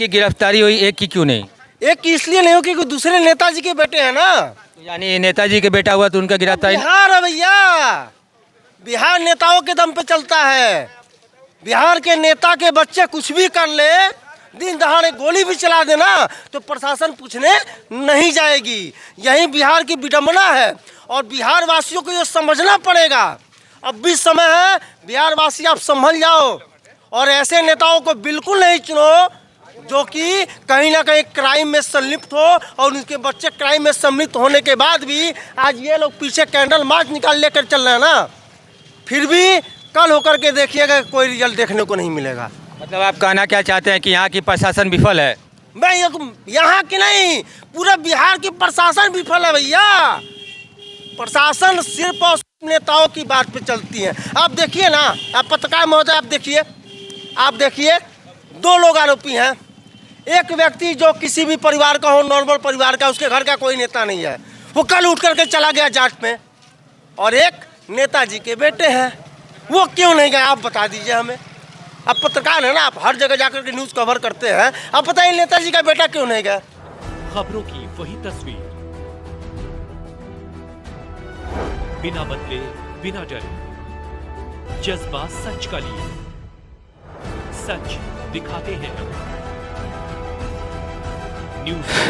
की गिरफ्तारी हुई, एक की क्यों नहीं? एक की इसलिए नहीं हो कि दूसरे नेताजी के बेटे हैं ना। यानी नेताजी के बेटा हुआ तो उनका गिरफ्तारी? बिहार है भैया, बिहार नेताओं के दम पे चलता है। बिहार के नेता के बच्चे कुछ भी कर ले, दिन दहाड़े गोली भी चला देना तो प्रशासन पूछने नहीं जाएगी। यही बिहार की विडंबना है और बिहार वासियों को ये समझना पड़ेगा। अब भी समय है, बिहार वासी आप संभल जाओ और ऐसे नेताओं को बिल्कुल नहीं चुनो जो कि कहीं ना कहीं क्राइम में संलिप्त हो और उनके बच्चे क्राइम में सम्मिलित होने के बाद भी आज ये लोग पीछे कैंडल मार्च निकाल लेकर चल रहे हैं ना, फिर भी कल होकर के देखिएगा कोई रिजल्ट देखने को नहीं मिलेगा। मतलब आप कहना क्या चाहते हैं कि यहाँ की प्रशासन विफल है? मैं यहाँ की नहीं, पूरे बिहार की प्रशासन विफल है भैया। प्रशासन सिर्फ और नेताओं की बात पे चलती है। आप देखिए ना, आप पत्रकार महोदय, आप देखिए 2 लोग आरोपी हैं। एक व्यक्ति जो किसी भी परिवार का हो, नॉर्मल परिवार का, उसके घर का कोई नेता नहीं है, वो कल उठ करके चला गया जांच में। और एक नेताजी के बेटे हैं, वो क्यों नहीं गए आप बता दीजिए हमें। आप पत्रकार है ना, आप हर जगह जाकर के न्यूज़ कवर करते हैं, आप बताइए नेताजी का बेटा क्यों नहीं गया। खबरों की वही तस्वीर, बिना बदले बिना डरे, जज्बा सच का लिए, सच दिखाते हैं।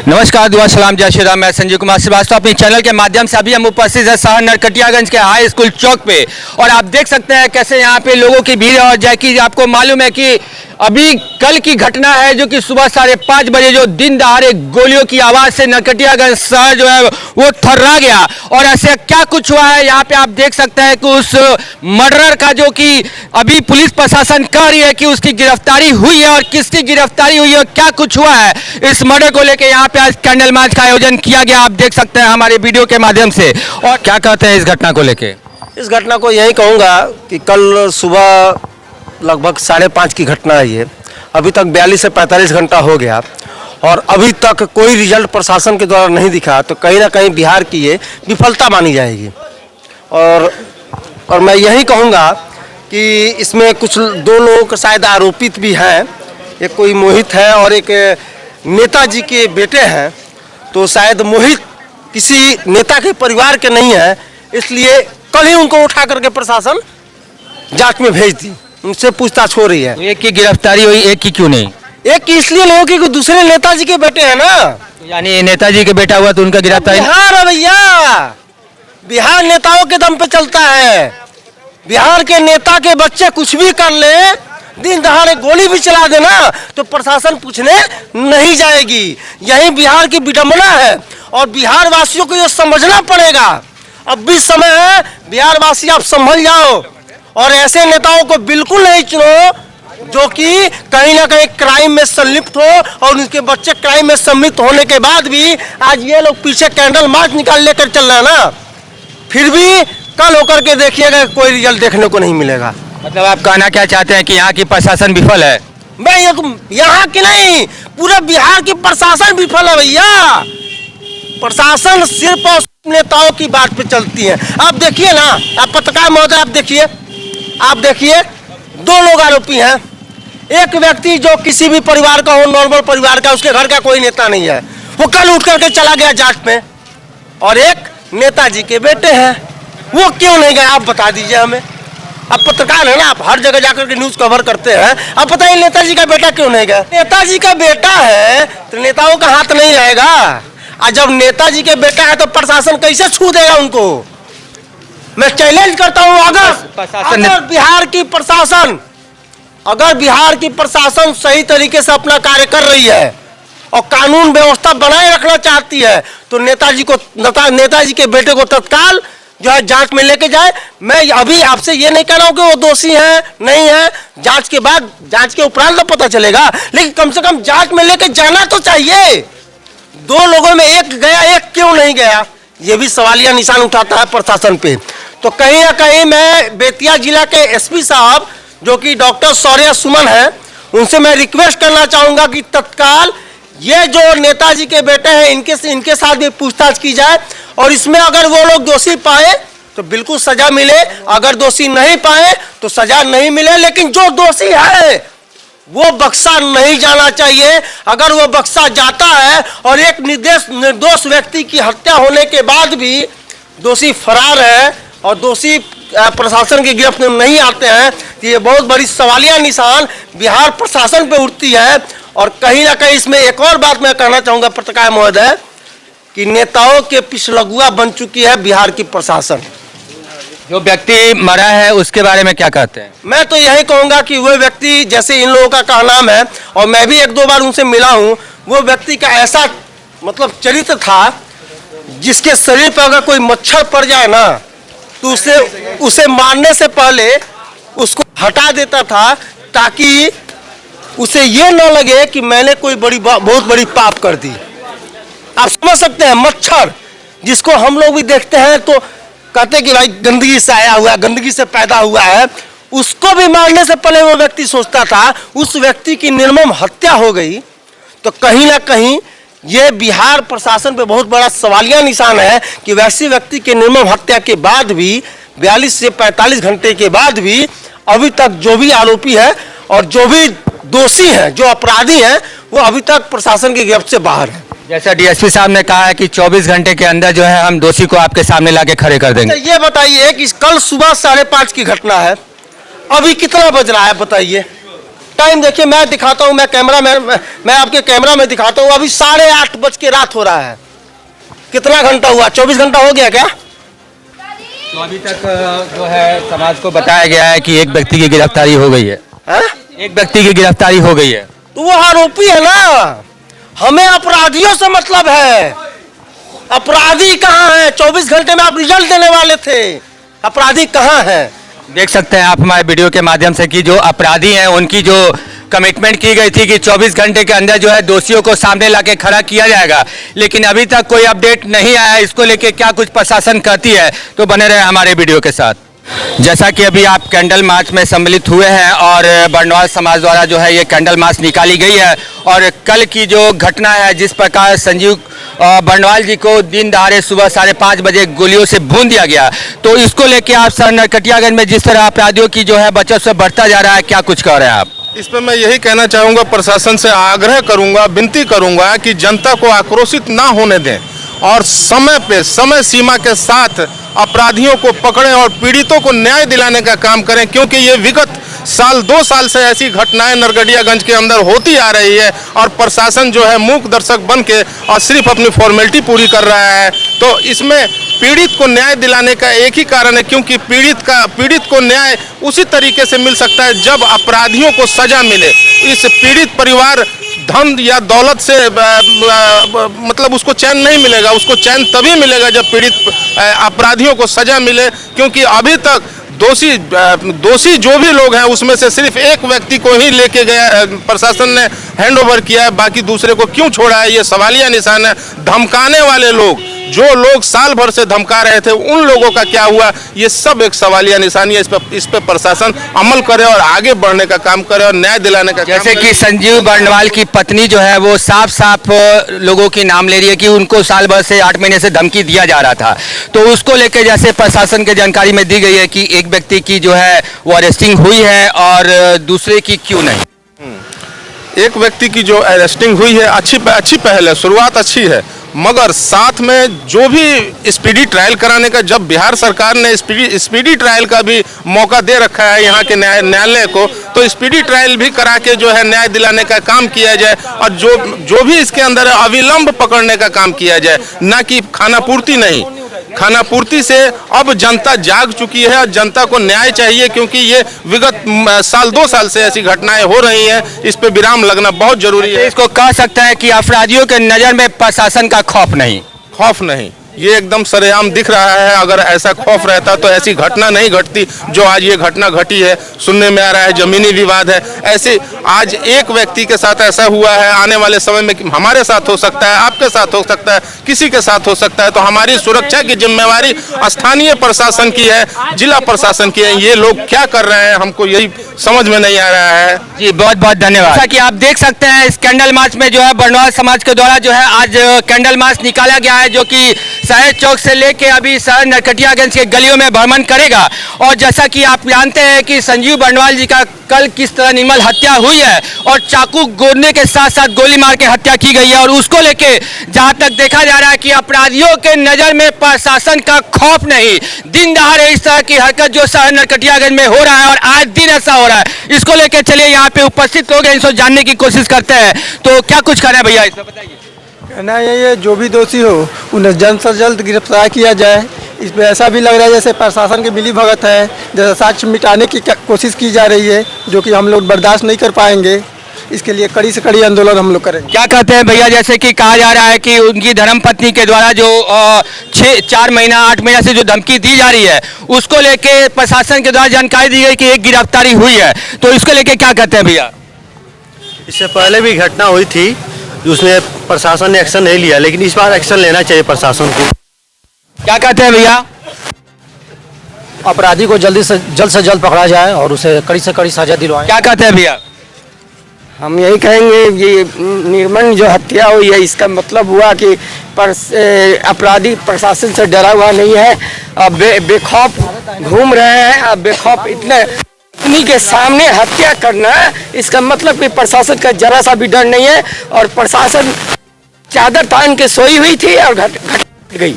नमस्कार, दुआ सलाम, जय श्री राम। मैं संजीव कुमार श्रीवास्तव अपने चैनल के माध्यम से अभी हम उपस्थित हैं शहर नरकटियागंज के हाई स्कूल चौक पे और आप देख सकते हैं कैसे यहाँ पे लोगों की भीड़ है। और जैसे आपको मालूम है कि अभी कल की घटना है जो कि सुबह 5:30 बजे जो दिन दहाड़े गोलियों की आवाज से नरकटियागंज शहर जो है वो थर्रा गया। और ऐसे क्या कुछ हुआ है यहाँ पे आप देख सकते हैं कि उस मर्डरर का जो कि अभी पुलिस प्रशासन कह रही है कि उसकी गिरफ्तारी हुई है और किसकी गिरफ्तारी हुई है, क्या कुछ हुआ है, इस मर्डर को लेकर यहाँ पे आज कैंडल मार्च का आयोजन किया गया। आप देख सकते हैं हमारे वीडियो के माध्यम से। और क्या कहते हैं इस घटना को लेके? इस घटना को यही कहूँगा कि कल सुबह लगभग 5:30 की घटना है ये। अभी तक 42 से 45 घंटा हो गया और अभी तक कोई रिजल्ट प्रशासन के द्वारा नहीं दिखा, तो कहीं ना कहीं बिहार की ये विफलता मानी जाएगी। और मैं यही कहूँगा कि इसमें कुछ 2 लोगों के शायद आरोपित भी हैं। एक कोई मोहित है और एक नेताजी के बेटे हैं। तो शायद मोहित किसी नेता के परिवार के नहीं है, इसलिए कल ही उनको उठा करके प्रशासन जांच में भेज दी, उनसे पूछताछ हो रही है। एक की गिरफ्तारी हुई, एक की क्यों नहीं? एक की इसलिए नहीं हो कि दूसरे नेताजी के बेटे हैं ना। यानी नेताजी के बेटा हुआ तो उनका गिरफ्तारी? बिहार है भैया, बिहार नेताओं के दम पे चलता है। बिहार के नेता के बच्चे कुछ भी कर ले, दिन दहाड़े गोली भी चला देना तो प्रशासन पूछने नहीं जाएगी। यही बिहार की विडंबना है और बिहार वासियों को ये समझना पड़ेगा। अब भी समय है, बिहार वासी आप संभल जाओ और ऐसे नेताओं को बिल्कुल नहीं चुनो जो कि कहीं ना कहीं क्राइम में संलिप्त हो और उनके बच्चे क्राइम में सम्मिलित होने के बाद भी आज ये लोग पीछे कैंडल मार्च निकाल लेकर चल रहे हैं ना, फिर भी कल होकर के देखिएगा कोई रिजल्ट देखने को नहीं मिलेगा। मतलब आप कहना क्या चाहते हैं कि यहाँ की प्रशासन विफल है? मैं यहाँ की नहीं, पूरे बिहार की प्रशासन विफल है भैया। प्रशासन सिर्फ और नेताओं की बात पे चलती है। आप देखिए ना, आप पत्रकार महोदय, आप देखिए 2 लोग आरोपी हैं। एक व्यक्ति जो किसी भी परिवार का हो, नॉर्मल परिवार का, उसके घर का कोई नेता नहीं है, वो कल उठ करके चला गया जांच में। और एक नेताजी के बेटे हैं, वो क्यों नहीं गए आप बता दीजिए हमें। आप पत्रकार है ना, आप हर जगह जाकर के न्यूज़ कवर करते हैं, आप बताइए नेताजी का बेटा क्यों नहीं गया। नेताजी का बेटा है तो नेताओं का हाथ नहीं रहेगा, और जब नेताजी के बेटा है तो प्रशासन कैसे छू देगा उनको। मैं चैलेंज करता हूं, अगर बिहार की प्रशासन सही तरीके से अपना कार्य कर रही है और कानून व्यवस्था बनाए रखना चाहती है तो नेताजी के बेटे को तत्काल जो है जांच में लेके जाए। मैं अभी आपसे ये नहीं कह रहा हूं कि वो दोषी है नहीं है, जांच के बाद, जांच के उपरांत तो पता चलेगा, लेकिन कम से कम जांच में लेके जाना तो चाहिए। 2 लोगों में एक गया, एक क्यों नहीं गया, ये भी सवालिया निशान उठाता है प्रशासन पे। तो कहीं ना कहीं मैं बेतिया जिला के एसपी साहब जो कि डॉक्टर शौर्य सुमन है, उनसे मैं रिक्वेस्ट करना चाहूंगा कि तत्काल ये जो नेताजी के बेटे हैं इनके साथ भी पूछताछ की जाए और इसमें अगर वो लोग दोषी पाए तो बिल्कुल सजा मिले, अगर दोषी नहीं पाए तो सजा नहीं मिले। लेकिन जो दोषी है, वो बक्सा नहीं जाना चाहिए। अगर वो बक्सा जाता है और एक निर्दोष व्यक्ति की हत्या होने के बाद भी दोषी फरार है और दोषी प्रशासन की गिरफ्त में नहीं आते हैं, तो ये बहुत बड़ी सवालिया निशान बिहार प्रशासन पे उठती है। और कहीं ना कहीं इसमें एक और बात मैं कहना चाहूंगा पत्रकार महोदय, कि नेताओं के पिछलगुआ बन चुकी है बिहार की प्रशासन। जो व्यक्ति मरा है उसके बारे में क्या कहते हैं? मैं तो यही कहूंगा कि वो व्यक्ति, जैसे इन लोगों का कहनाम है और मैं भी एक दो बार उनसे मिला हूं, वो व्यक्ति का ऐसा मतलब चरित्र था जिसके शरीर पर अगर कोई मच्छर पड़ जाए ना तो उसे मारने से पहले उसको हटा देता था, ताकि उसे ये न लगे कि मैंने कोई बहुत बड़ी पाप कर दी। आप समझ सकते हैं, मच्छर जिसको हम लोग भी देखते हैं तो कहते हैं कि भाई गंदगी से आया हुआ है, गंदगी से पैदा हुआ है, उसको भी मारने से पहले वो व्यक्ति सोचता था। उस व्यक्ति की निर्मम हत्या हो गई, तो कहीं ना कहीं ये बिहार प्रशासन पे बहुत बड़ा सवालिया निशान है कि वैसे व्यक्ति के निर्मम हत्या के बाद भी 42 से 45 घंटे के बाद भी अभी तक जो भी आरोपी है और जो भी दोषी है, जो अपराधी है, वो अभी तक प्रशासन की गिरफ्त से बाहर है। जैसा डीएसपी साहब ने कहा है कि 24 घंटे के अंदर जो है हम दोषी को आपके सामने लाके खड़े कर देंगे। ये बताइए कि कल सुबह 5:30 की घटना है, अभी कितना बज रहा है बताइए? टाइम देखिए, मैं दिखाता हूँ, मैं आपके कैमरा में दिखाता हूँ, अभी 8:30 बज के रात हो रहा है। कितना घंटा हुआ? 24 घंटा हो गया क्या? तो अभी तक जो है समाज को बताया गया है कि एक व्यक्ति की गिरफ्तारी हो गई है। एक व्यक्ति की गिरफ्तारी हो गई है, तो वो आरोपी है ना, हमें अपराधियों से मतलब है। अपराधी कहाँ है? 24 घंटे में आप रिजल्ट देने वाले थे, अपराधी कहाँ है? देख सकते हैं आप हमारे वीडियो के माध्यम से कि जो अपराधी हैं उनकी जो कमिटमेंट की गई थी कि 24 घंटे के अंदर जो है दोषियों को सामने लाके खड़ा किया जाएगा, लेकिन अभी तक कोई अपडेट नहीं आया। इसको लेके क्या कुछ प्रशासन कहती है, तो बने रहे हमारे वीडियो के साथ। जैसा कि अभी आप कैंडल मार्च में सम्मिलित हुए हैं और बर्नवाल समाज द्वारा जो है ये कैंडल मार्च निकाली गई है, और कल की जो घटना है, जिस प्रकार संजीव बर्नवाल जी को दिन दहाड़े सुबह 5:30 बजे गोलियों से भून दिया गया, तो इसको लेके आप सर नरकटियागंज में जिस तरह अपराधियों की जो है बचत से बढ़ता जा रहा है, क्या कुछ कह रहे हैं आप? इस पर मैं यही कहना चाहूँगा, प्रशासन से आग्रह करूँगा, विनती करूँगा कि जनता को आक्रोशित ना होने दें और समय पे समय सीमा के साथ अपराधियों को पकड़ें और पीड़ितों को न्याय दिलाने का काम करें, क्योंकि ये विगत 2 साल से ऐसी घटनाएं नरकटियागंज के अंदर होती आ रही है और प्रशासन जो है मूक दर्शक बन के और सिर्फ अपनी फॉर्मेलिटी पूरी कर रहा है। तो इसमें पीड़ित को न्याय दिलाने का एक ही कारण है, क्योंकि पीड़ित को न्याय उसी तरीके से मिल सकता है जब अपराधियों को सजा मिले। इस पीड़ित परिवार धन या दौलत से मतलब उसको चैन नहीं मिलेगा, उसको चैन तभी मिलेगा जब पीड़ित अपराधियों को सजा मिले, क्योंकि अभी तक दोषी जो भी लोग हैं उसमें से सिर्फ एक व्यक्ति को ही लेके गया, प्रशासन ने हैंडओवर किया है, बाकी दूसरे को क्यों छोड़ा है, ये सवालिया निशान है। धमकाने वाले लोग, जो लोग साल भर से धमका रहे थे, उन लोगों का क्या हुआ, ये सब एक सवालिया निशानी है। इस पे प्रशासन अमल करे और आगे बढ़ने का काम करे और न्याय दिलाने का जैसे कि संजीव बर्नवाल की पत्नी जो है वो साफ लोगों की नाम ले रही है कि उनको साल भर से 8 महीने से धमकी दिया जा रहा था, तो उसको लेकर जैसे प्रशासन के जानकारी में दी गई है कि एक व्यक्ति की जो है वो अरेस्टिंग हुई है और दूसरे की क्यों नहीं? एक व्यक्ति की जो अरेस्टिंग हुई है, अच्छी पहल है, शुरुआत अच्छी है, मगर साथ में जो भी स्पीडी ट्रायल कराने का, जब बिहार सरकार ने स्पीडी ट्रायल का भी मौका दे रखा है यहाँ के न्यायालय को, तो स्पीडी ट्रायल भी करा के जो है न्याय दिलाने का काम किया जाए और जो भी इसके अंदर है अविलंब पकड़ने का काम किया जाए, ना कि खानापूर्ति नहीं। खानापूर्ति से अब जनता जाग चुकी है और जनता को न्याय चाहिए, क्योंकि ये विगत 2 साल से ऐसी घटनाएं हो रही हैं, इस पे विराम लगना बहुत जरूरी है। इसको कह सकते हैं कि अपराधियों के नजर में प्रशासन का खौफ नहीं, ये एकदम सरेआम दिख रहा है। अगर ऐसा खौफ रहता तो ऐसी घटना नहीं घटती जो आज ये घटना घटी है। सुनने में आ रहा है जमीनी विवाद है, ऐसे आज एक व्यक्ति के साथ ऐसा हुआ है, आने वाले समय में हमारे साथ हो सकता है, आपके साथ हो सकता है, किसी के साथ हो सकता है। तो हमारी सुरक्षा की जिम्मेवारी स्थानीय प्रशासन की है, जिला प्रशासन की है। ये लोग क्या कर रहे हैं हमको यही समझ में नहीं आ रहा है। जी बहुत बहुत धन्यवाद। जैसा कि आप देख सकते हैं इस कैंडल मार्च में जो है बर्नवाल समाज के द्वारा जो है आज कैंडल मार्च निकाला गया है, जो कि शहर चौक से लेके अभी शहर नरकटियागंज के गलियों में भ्रमण करेगा। और जैसा कि आप जानते हैं कि संजीव बर्नवाल जी का कल किस तरह निर्मल हत्या हुई है और चाकू गोदने के साथ साथ गोली मार के हत्या की गई है, और उसको लेके जहां तक देखा जा रहा है कि अपराधियों के नजर में प्रशासन का खौफ नहीं। दिन दहाड़े इस तरह की हरकत जो शहर नरकटियागंज में हो रहा है और आज दिन ऐसा हो रहा है, इसको लेके चलिए यहाँ पे उपस्थित लोग हैं, इनको जानने की कोशिश करते हैं। तो क्या कुछ करें भैया, इसमें बताइए। कहना ये जो भी दोषी हो उन्हें जल्द से जल्द गिरफ्तार किया जाए। इसमें ऐसा भी लग रहा है जैसे प्रशासन की मिली भगत है, जैसे साक्ष्य मिटाने की कोशिश की जा रही है, जो कि हम लोग बर्दाश्त नहीं कर पाएंगे। इसके लिए कड़ी से कड़ी आंदोलन हम लोग करेंगे। क्या कहते हैं भैया, जैसे कि कहा जा रहा है कि उनकी धर्मपत्नी के द्वारा जो 4 महीना 8 महीना से जो धमकी दी जा रही है, उसको लेके प्रशासन के द्वारा जानकारी दी गई कि एक गिरफ्तारी हुई है, तो इसको लेके क्या कहते हैं भैया? इससे पहले भी घटना हुई थी, उसमें प्रशासन ने एक्शन नहीं लिया, लेकिन इस बार एक्शन लेना चाहिए प्रशासन को। क्या कहते हैं भैया? अपराधी को जल्दी से जल्द पकड़ा जाए और उसे कड़ी से कड़ी सजा दिलवाएं। क्या कहते हैं भैया? हम यही कहेंगे, ये निर्मम जो हत्या हुई है, इसका मतलब हुआ कि अपराधी प्रशासन से डरा हुआ नहीं है, अब बेखौफ घूम रहे हैं। अब बेखौफ इतने के सामने हत्या करना, इसका मतलब कि प्रशासन का जरा सा भी डर नहीं है, और प्रशासन चादर तान के सोई हुई थी और घट गई।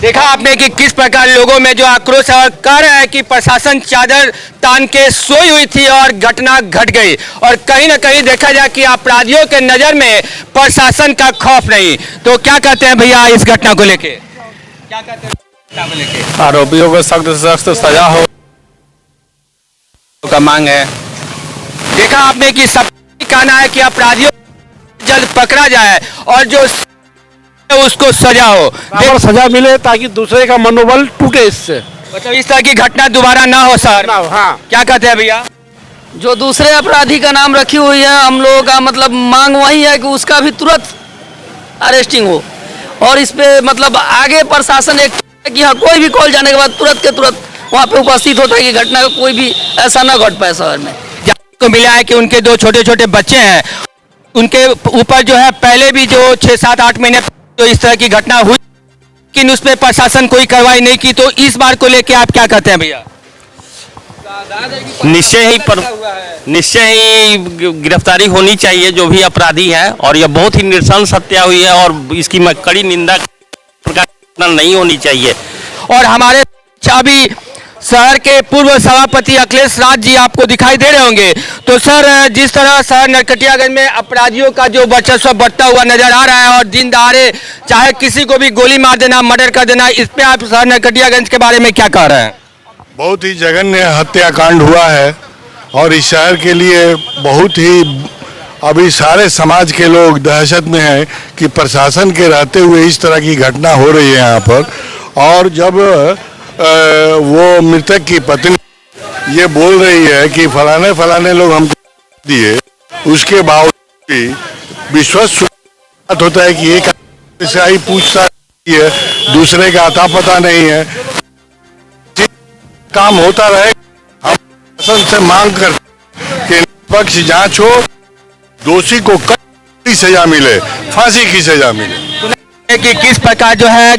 देखा आपने कि किस प्रकार लोगों में जो आक्रोश है, और कह रहे हैं कि प्रशासन चादर तान के सोई हुई थी और घटना घट गई, और कहीं ना कहीं देखा जाए कि अपराधियों के नजर में प्रशासन का खौफ नहीं। तो क्या कहते हैं भैया इस घटना को लेके? क्या कहते हैं घटना को लेके? आरोपियों को सख्त से सख्त सजा हो का मांग है। देखा आपने कि सब कहना है कि अपराधियों को जल्द पकड़ा जाए और जो उसको सजा हो, सजा मिले ताकि दूसरे का मनोबल टूटे इससे। मतलब इस तरह की घटना दोबारा ना हो सर। हाँ, क्या कहते हैं भैया? जो दूसरे अपराधी का नाम रखी हुई है, हम लोगों का मतलब मांग वही है कि उसका भी तुरंत अरेस्टिंग हो, और इस पे मतलब आगे प्रशासन एक कि हाँ, कोई भी कॉल जाने के बाद तुरंत के तुरंत वहाँ पे उपस्थित होता है कि घटना का कोई भी ऐसा ना घट पाए शहर में। को मिला है कि उनके 2 छोटे छोटे बच्चे हैं, उनके ऊपर जो है पहले भी जो 6, 7, 8 महीने तो इस तरह की घटना हुई, लेकिन उस पर प्रशासन कोई कार्रवाई नहीं की। तो इस बार को लेके आप क्या कहते हैं भैया? निश्चय ही गिरफ्तारी होनी चाहिए जो भी अपराधी है, और यह बहुत ही नृशंस हत्या हुई है और इसकी कड़ी निंदा नहीं होनी चाहिए। और हमारे अभी शहर के पूर्व सभापति अखिलेश राज जी आपको दिखाई दे रहे होंगे। तो सर, जिस तरह शहर नरकटियागंज में अपराधियों का जो वर्चस्व बढ़ता हुआ नजर आ रहा है, और दिन दहाड़े चाहे किसी को भी गोली मार देना, मर्डर कर देना, इस पे आप शहर नरकटियागंज के बारे में क्या कह रहे हैं? बहुत ही जघन्य हत्याकांड हुआ है, और इस शहर के लिए बहुत ही अभी सारे समाज के लोग दहशत में हैं कि प्रशासन के रहते हुए इस तरह की घटना हो रही है यहाँ पर। और जब वो मृतक की पत्नी ये बोल रही है कि फलाने लोग हमको दिए, उसके बावजूद भी विश्वास होता है कि एक से आई पूछताछ है, दूसरे का अता पता नहीं है। काम होता रहे, हम प्रशासन से मांग कर कि निष्पक्ष जांच हो, दोषी को कड़ी सजा मिले, फांसी की सजा मिले। कि किस प्रकार जो है